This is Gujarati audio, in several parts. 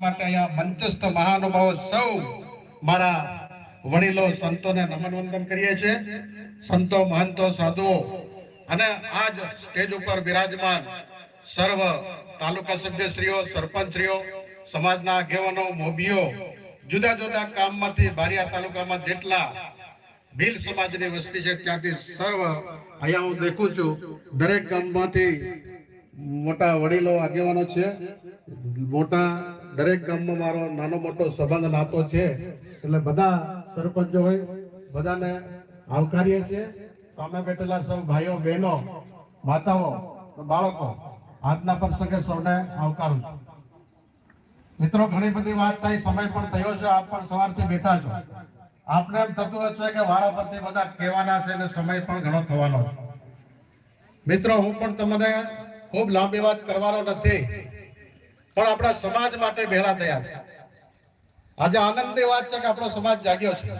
માટે અહીંયા મંચસ્થ મહાનુભાવો સૌ મારા વડીલો સંતોને નમન વંદન કરીએ છીએ. સંતો મહંતો સાધુઓ અને આજ સ્ટેજ ઉપર બિરાજમાન સર્વ તાલુકા સભ્યશ્રીઓ, સરપંચશ્રીઓ, સમાજના આગેવાનો, મોભીઓ, જુદા જુદા કામમાંથી બારિયા તાલુકામાં જેટલા ભીલ સમાજની વસ્તી છે ત્યાંથી સર્વ અહીંયા હું દેખું છું. દરેક ગામમાંથી મોટા વડીલો આગેવાનો છે. મોટા દરેક ગામમાં મારો નાનો મોટો સંબંધ નાતો છે એટલે બધા સરપંચો હોય બધાને આવકારીએ છીએ. સામે બેઠેલા સૌ ભાઈઓ, બહેનો, માતાઓ, બાળકો, આજના પ્રસંગે સૌને આવકારું છું. મિત્રો, ઘણી બધી વાત થઈ, સમય પણ થયો છે. આપ પણ સવારથી બેઠા છો. આપને એમ થતું હશે કે વારા પરથી બધા કહેવાના છે અને સમય પણ ઘણો થવાનો છે. મિત્રો, હું પણ તમને ખૂબ લાંબી વાત કરવાનો નથી, પણ આપણા સમાજ માટે ભેળા થયા છે. આજે આનંદની વાત છે કે આપણો સમાજ જાગ્યો છે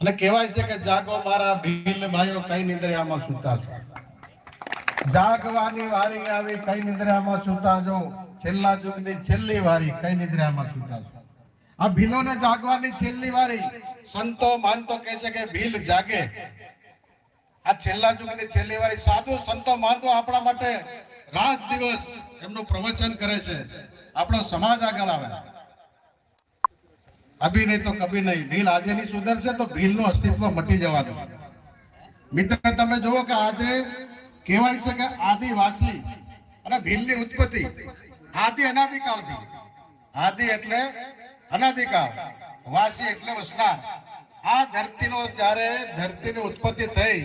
અને કહેવાય છે કે જાગો મારા ભીલ ભાઈઓ, કઈ નિંદ્રામાં સૂતા છો. જાગવાની વારી આવી, કઈ નિંદ્રામાં સૂતા જો. છેલ્લા યુગની છેલ્લી વારી, કઈ નિંદ્રામાં સૂતા છો. આ ભીલોને જાગવાની છેલ્લી વારી. સંતો માનતો કહે છે કે ભીલ જાગે. આ છેલ્લા યુગની છેલ્લી વારી. સાધુ સંતો માનતો આપણા માટે રાત દિવસ એમનું પ્રવચન કરે છે. આપણો સમાજ આગળ આવે. અભી નહીં તો કભી નહીં. ભીલ આજે નહીં સુધરશે તો ભીલનું અસ્તિત્વ મટી જવાનું. મિત્ર, તમે જુઓ કે આજે કહેવાય છે કે આદિવાસી અને ભીલની ઉત્પત્તિ આદિ અનાદિકાળથી. આદિ એટલે અનાદિકાળ, વાસી એટલે વસનાર. આ ધરતીનો જ્યારે ધરતીની ઉત્પત્તિ થઈ,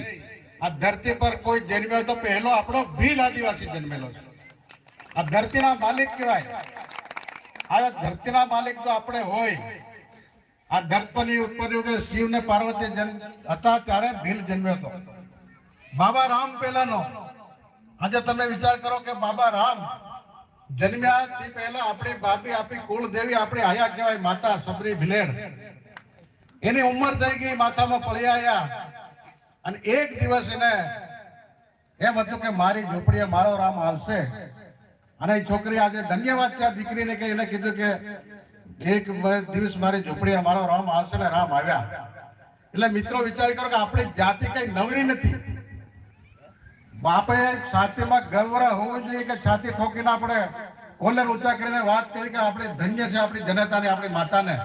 આ ધરતી પર કોઈ જન્મ્યો તો પહેલો આપણો ભીલ આદિવાસી જન્મેલો છે. આ ધરતીના માલિક કહેવાય. આ ધરતીના માલિક જો આપણે હોય, આ ધરતીની ઉત્પત્તિ શિવ ને પાર્વતી હતા ત્યારે ભીલ જન્મ્યો હતો. બાબા રામ પહેલાનો. આજે તમે વિચાર કરો કે બાબા રામ જન્મ્યા તે પહેલા આપણી બાપી, આપણી કુળદેવી, આપણી આયા કહેવાય માતા સબરી ભીલેડ, એની ઉંમર થઈ ગઈ, માથામાં પળિયા. અને એક દિવસ એને એમ હતું કે મારી ઝૂંપડીએ મારો રામ આવશે. અને એ છોકરી આજે ધન્યવાદ છે આ દીકરીને કે એને કીધું કે એક દિવસ મારી ઝૂંપડીએ મારો રામ આવશે ને રામ આવ્યા. એટલે મિત્રો, વિચાર કરો કે આપણી જાતિ કઈ નવરી નથી. આપણે છાતીમાં ગર્વ હોવું જોઈએ કે છાતી ઠોકીને આપણે કોલર ઊંચા કરીને વાત કરી કે આપણે ધન્ય છે આપણી જનતાને, આપણી માતાને,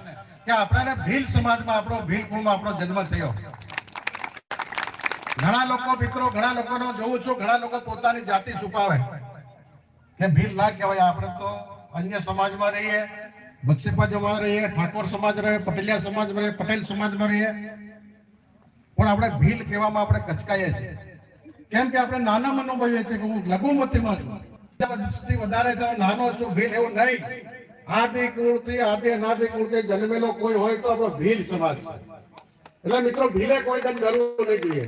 કે આપણે ભીલ સમાજમાં, આપણો ભીલ કુળમાં આપણો જન્મ થયો. ઘણા લોકો, મિત્રો, ઘણા લોકોને જોઉં છું, ઘણા લોકો પોતાની જાતિ છુપાવે કે ભીલ ના કહેવાય. આપણે તો અન્ય સમાજમાં રહીએ, બક્ષીપજમાં રહીએ, ઠાકોર સમાજ રહે, પટેલિયા સમાજમાં રહીએ, પટેલ સમાજમાં રહીએ, પણ આપણે ભીલ કહેવામાં આપણે કચકાઈએ છીએ. કેમ કે આપણે નાના મનોભાવીએ છીએ કે હું લઘુમતીમાં છું, વધારે જાઉં, નાનો છું. ભીલ એવું નહીં. આદિ કુળથી, આદિ અનાદિ કુળથી જન્મેલો કોઈ હોય તો આપણો ભીલ સમાજ છે. એટલે મિત્રો, ભીલે કોઈ દિન ડરવું નહીં જોઈએ.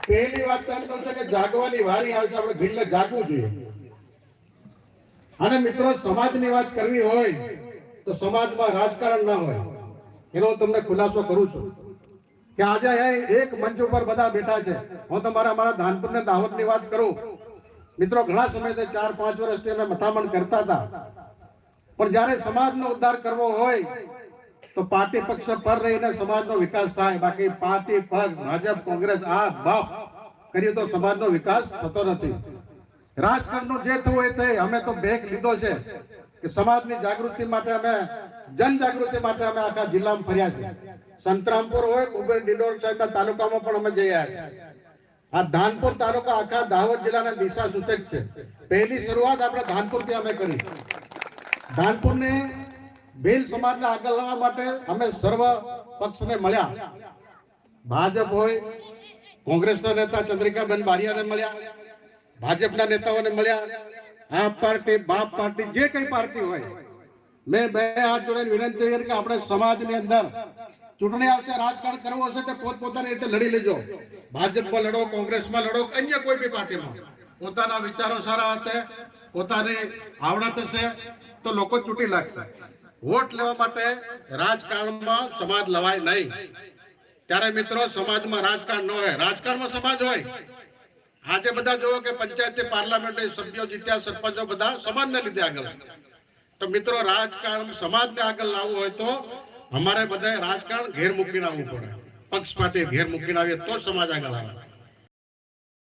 પહેલી વાત તો છે કે જાગવાની વારી આવે છે, આપણે ભીલને જાગવું જોઈએ. અને મિત્રો, સમાજની વાત કરવી હોય તો સમાજમાં રાજકારણ ના હોય. એનો તમને ખુલાસો કરું છું કે આજે એક મંચ ઉપર બધા બેઠા છે. હું તમારા ધાનપુર ને દાહોદ ની વાત કરું. મિત્રો, ઘણા સમયથી 4-5 વર્ષથી અમે મથામણ કરતા હતા, પણ જયારે સમાજનો ઉદ્ધાર કરવો હોય તો પાર્ટી પક્ષ પર રહીને સમાજનો વિકાસ થાય. બાકી પાર્ટી પક્ષ, ભાજપ, કોંગ્રેસ આ બાપ કર્યું તો સમાજનો વિકાસ થતો નથી. રાજકારણનું જે થવું એ થઈ. અમે તો બેગ લીધો છે કે સમાજની જાગૃતિ માટે, અમે જનજાગૃતિ માટે અમે આખા જિલ્લામાં ફર્યા છે. સંતરામપુર હોય, કુબેર ડિંડોર સાહેબના તાલુકામાં પણ અમે જઈ આવ્યા છે. આ ધાનપુર તાલુકા આખા દાહોદ જિલ્લાના દિશા સૂચક છે. પહેલી શરૂઆત આપણે ધાનપુરથી અમે કરી. ધાનપુરને ભીલ સમાજને આગળ લાવવા માટે અમે સર્વ પક્ષને મળ્યા. ભાજપ હોય, કોંગ્રેસના નેતા ચંદ્રિકાબેન બારિયાને મળ્યા, ભાજપના નેતાઓને મળ્યા, આપ પાર્ટી, બાપ પાર્ટી, જે કઈ પાર્ટી હોય, મેં બે હાથ જોડીને વિનંતી કરી કે આપણે સમાજની અંદર ચૂંટણી આવશે, રાજકારણ કરવું હશે તો પોતપોતાની રીતે લડી લેજો. ભાજપમાં લડો, કોંગ્રેસમાં લડો, અન્ય કોઈ બી પાર્ટીમાં. પોતાના વિચારો સારા હશે, પોતાની આવડત હશે તો લોકો ચૂંટી લાગશે. વોટ લેવા માટે રાજકારણમાં સમાજ લવાય નહીં. ત્યારે મિત્રો, સમાજમાં રાજકારણ ન હોય, રાજકારણમાં સમાજ હોય. આજે બધા જોવો કે પંચાયત પાર્લામેન્ટ સભ્યો જીત્યા, સરપંચો બધા સમાજને લીધે આગળ. તો મિત્રો રાજકારણ સમાજને આગળ લાવવું હોય તો અમારે બધાએ રાજકારણ ઘેર મૂકીને આવવું પડે, પક્ષ પાર્ટી ઘેર મૂકીને આવીએ તો સમાજ આગળ આવે.